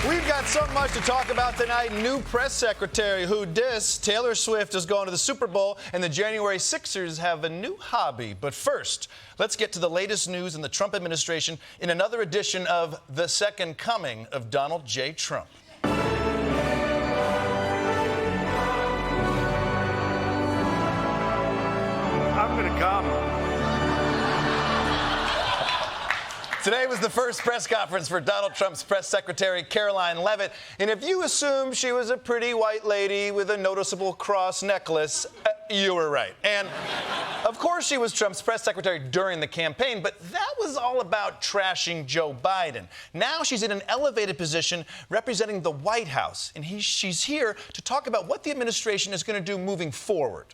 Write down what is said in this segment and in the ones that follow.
We've got so much to talk about tonight. New press secretary who dissed. Taylor Swift is going to the Super Bowl, and the January Sixers have a new hobby. But first, let's get to the latest news in the Trump administration in another edition of The Second Coming of Donald J. Trump. I'm going to come. Today was the first press conference for Donald Trump's press secretary, Karoline Leavitt. And if you assumed she was a pretty white lady with a noticeable cross necklace, you were right. And of course she was Trump's press secretary during the campaign, but that was all about trashing Joe Biden. Now she's in an elevated position representing the White House, and she's here to talk about what the administration is going to do moving forward.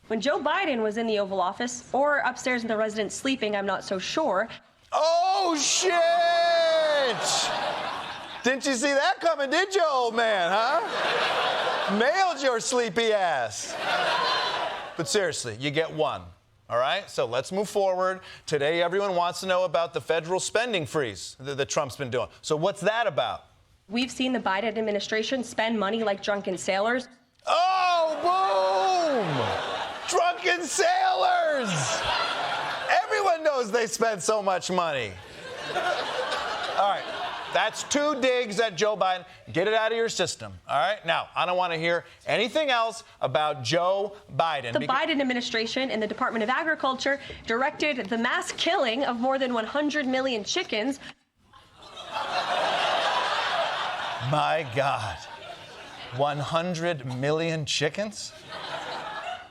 When Joe Biden was in the Oval Office, or upstairs in the residence sleeping, I'm not so sure. Oh, shit! Didn't you see that coming, did you, old man, huh? Mailed your sleepy ass. But seriously, you get one, all right? So let's move forward. Today, everyone wants to know about the federal spending freeze that Trump's been doing. So what's that about? We've seen the Biden administration spend money like drunken sailors. Oh, boom! Drunken sailors! Everyone knows they spend so much money. All right, that's two digs at Joe Biden. Get it out of your system, all right? Now, I don't want to hear anything else about Joe Biden. The Biden administration and the Department of Agriculture directed the mass killing of more than 100 million chickens. My God, 100 million chickens?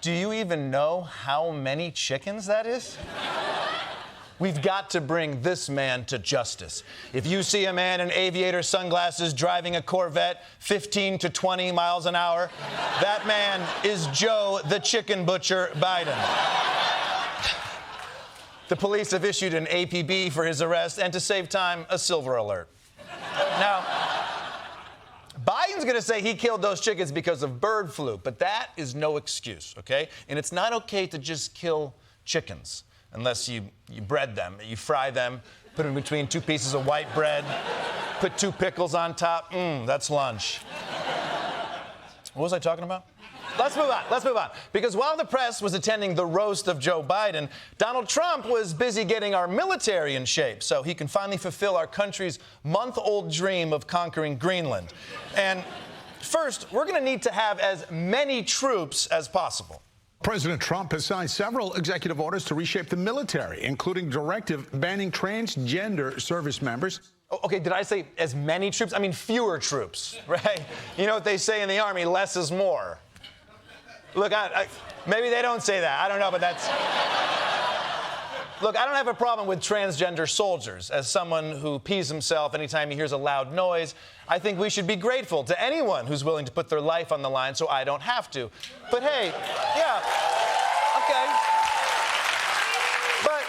Do you even know how many chickens that is? We've got to bring this man to justice. If you see a man in aviator sunglasses driving a Corvette 15 to 20 miles an hour, that man is Joe the Chicken Butcher Biden. The police have issued an APB for his arrest and, to save time, a silver alert. Now, Biden's going to say he killed those chickens because of bird flu, but that is no excuse, okay? And it's not okay to just kill chickens unless you bread them. You fry them, put them between two pieces of white bread, put two pickles on top. That's lunch. What was I talking about? Let's move on. Because while the press was attending the roast of Joe Biden, Donald Trump was busy getting our military in shape so he can finally fulfill our country's month-old dream of conquering Greenland. And first, we're going to need to have as many troops as possible. President Trump has signed several executive orders to reshape the military, including directive banning transgender service members. Okay, did I say as many troops? I mean fewer troops, right? You know what they say in the Army, less is more. Look, maybe they don't say that. I don't know, but that's... Look, I don't have a problem with transgender soldiers. As someone who pees himself anytime he hears a loud noise, I think we should be grateful to anyone who's willing to put their life on the line so I don't have to. But hey, yeah, okay. But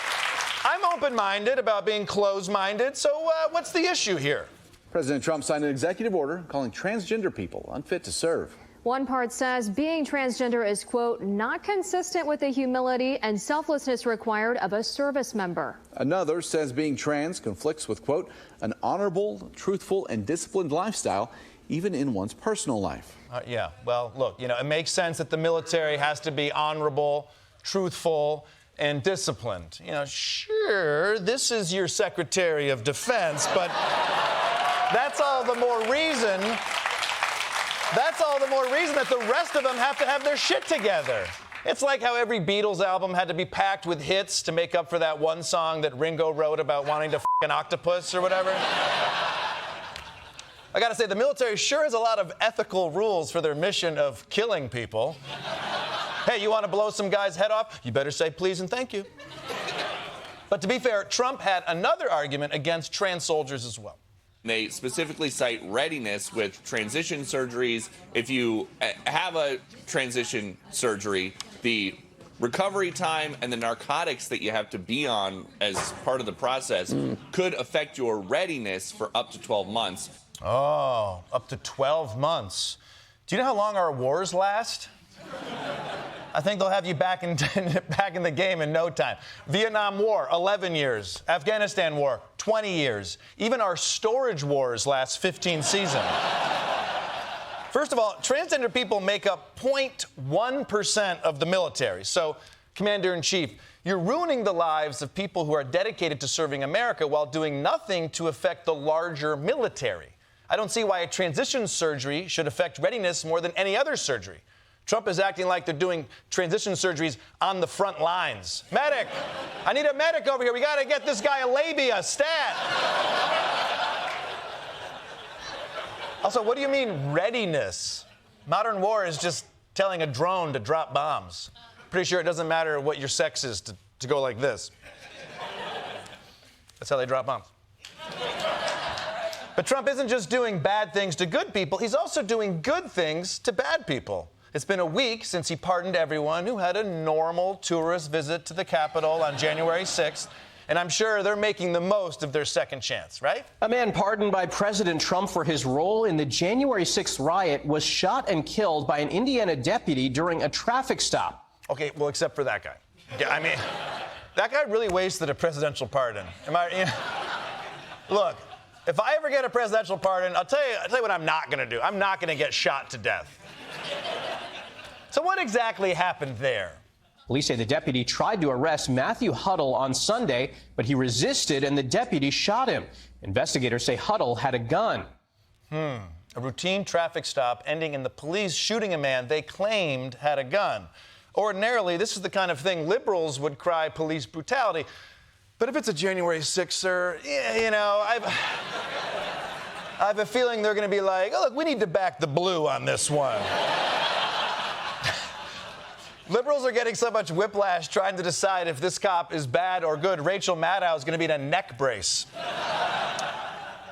I'm open-minded about being closed-minded, so what's the issue here? President Trump signed an executive order calling transgender people unfit to serve. One part says being transgender is, quote, not consistent with the humility and selflessness required of a service member. Another says being trans conflicts with, quote, an honorable, truthful, and disciplined lifestyle, even in one's personal life. Yeah, well, look, it makes sense that the military has to be honorable, truthful, and disciplined. Sure, this is your Secretary of Defense, but that's all the more reason that the rest of them have to have their shit together. It's like how every Beatles album had to be packed with hits to make up for that one song that Ringo wrote about wanting to f*** an octopus or whatever. I gotta say, the military sure has a lot of ethical rules for their mission of killing people. Hey, you want to blow some guy's head off? You better say please and thank you. But to be fair, Trump had another argument against trans soldiers as well. They specifically cite readiness with transition surgeries. If you have a transition surgery, the recovery time and the narcotics that you have to be on as part of the process could affect your readiness for up to 12 months. Oh, up to 12 months. Do you know how long our wars last? I think they'll have you back in the game in no time. Vietnam War, 11 years. Afghanistan War, 20 years. Even our storage wars last 15 seasons. First of all, transgender people make up 0.1% of the military. So, Commander-in-Chief, you're ruining the lives of people who are dedicated to serving America while doing nothing to affect the larger military. I don't see why a transition surgery should affect readiness more than any other surgery. Trump is acting like they're doing transition surgeries on the front lines. Medic! I need a medic over here. We got to get this guy a labia, stat. Also, what do you mean readiness? Modern war is just telling a drone to drop bombs. Pretty sure it doesn't matter what your sex is to go like this. That's how they drop bombs. But Trump isn't just doing bad things to good people, he's also doing good things to bad people. It's been a week since he pardoned everyone who had a normal tourist visit to the Capitol on January 6th, and I'm sure they're making the most of their second chance, right? A man pardoned by President Trump for his role in the January 6th riot was shot and killed by an Indiana deputy during a traffic stop. Okay, well, except for that guy. Yeah, I mean, that guy really wasted a presidential pardon. Look, if I ever get a presidential pardon, I'll tell you what I'm not going to do. I'm not going to get shot to death. So what exactly happened there? Police say the deputy tried to arrest Matthew Huddle on Sunday, but he resisted and the deputy shot him. Investigators say Huddle had a gun. A routine traffic stop ending in the police shooting a man they claimed had a gun. Ordinarily, this is the kind of thing liberals would cry police brutality. But if it's a January 6th, sir, I have a feeling they're going to be like, oh, look, we need to back the blue on this one. Liberals are getting so much whiplash trying to decide if this cop is bad or good. Rachel Maddow is going to be in a neck brace.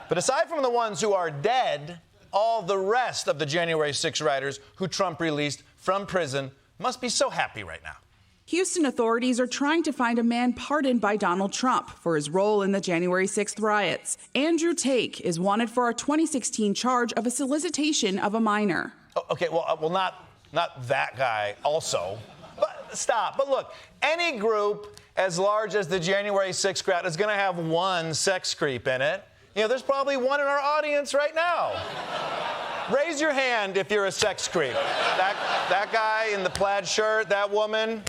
But aside from the ones who are dead, all the rest of the January 6 rioters who Trump released from prison must be so happy right now. Houston authorities are trying to find a man pardoned by Donald Trump for his role in the January 6th riots. Andrew Tate is wanted for a 2016 charge of a solicitation of a minor. Oh, okay, well, not that guy also. But stop. But look, any group as large as the January 6th crowd is going to have one sex creep in it. There's probably one in our audience right now. Raise your hand if you're a sex creep. That guy in the plaid shirt, that woman.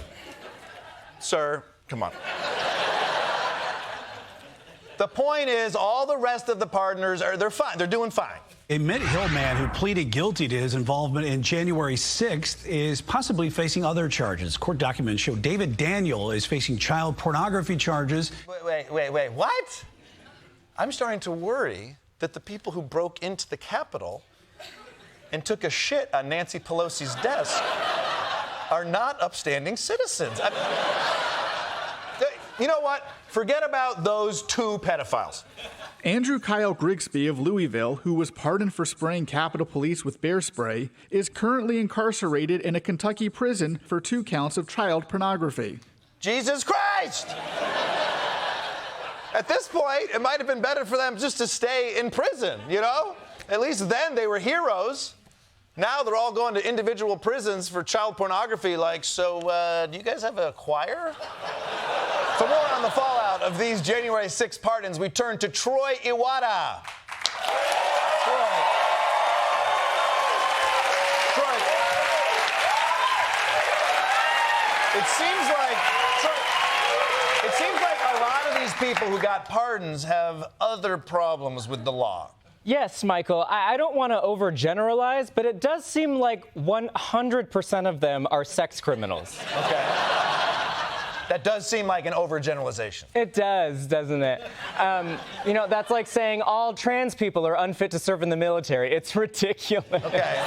Sir, come on. The point is, all the rest of the partners they're fine. They're doing fine. A Mint Hill man who pleaded guilty to his involvement in January 6th is possibly facing other charges. Court documents show David Daniel is facing child pornography charges. Wait, what? I'm starting to worry that the people who broke into the Capitol and took a shit on Nancy Pelosi's desk are not upstanding citizens. You know what? Forget about those two pedophiles. Andrew Kyle Grigsby of Louisville, who was pardoned for spraying Capitol Police with bear spray, is currently incarcerated in a Kentucky prison for 2 counts of child pornography. Jesus Christ! At this point, it might have been better for them just to stay in prison, At least then they were heroes. Now they're all going to individual prisons for child pornography. So do you guys have a choir? For more on the fallout of these January 6th pardons, we turn to Troy Iwata. Troy. It seems like a lot of these people who got pardons have other problems with the law. Yes, Michael, I don't want to overgeneralize, but it does seem like 100% of them are sex criminals. Okay. That does seem like an overgeneralization. It does, doesn't it? That's like saying all trans people are unfit to serve in the military. It's ridiculous. Okay.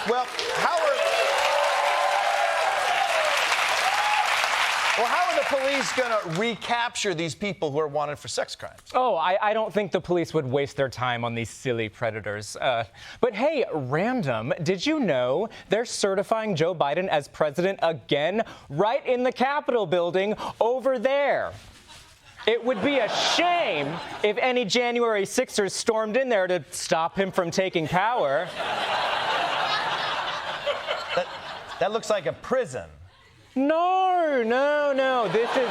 Well, how are the police going to recapture these people who are wanted for sex crimes? Oh, I don't think the police would waste their time on these silly predators. But hey, random, did you know they're certifying Joe Biden as president again right in the Capitol building over there? It would be a shame if any January 6ers stormed in there to stop him from taking power. That looks like a prison. No. This is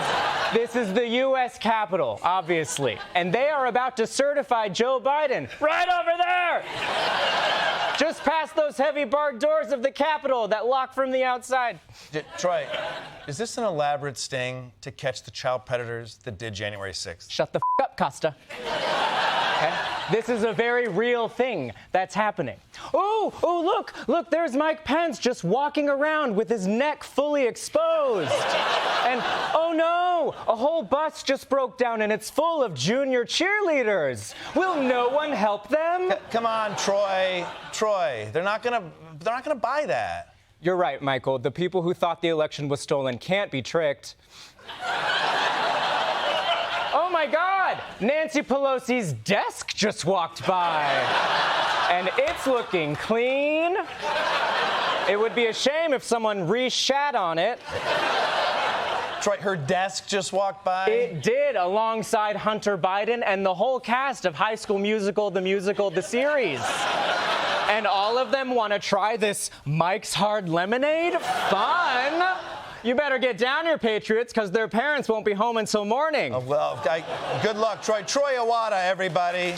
This is the U.S. Capitol, obviously, and they are about to certify Joe Biden right over there, just past those heavy barred doors of the Capitol that lock from the outside. Troy, is this an elaborate sting to catch the child predators that did January 6th? Shut the up, Kosta. Okay? This is a very real thing that's happening. Oh, look, there's Mike Pence just walking around with his neck fully exposed. And, oh no, a whole bus just broke down and it's full of junior cheerleaders. Will no one help them? Come on, Troy, they're not gonna buy that. You're right, Michael. The people who thought the election was stolen can't be tricked. Oh my God! Nancy Pelosi's desk just walked by. And it's looking clean. It would be a shame if someone re-shat on it. Troy, her desk just walked by? It did, alongside Hunter Biden and the whole cast of High School Musical, the series. And all of them want to try this Mike's Hard Lemonade? Fun! You better get down here, Patriots, because their parents won't be home until morning. Good luck, Troy. Troy Iwata, everybody.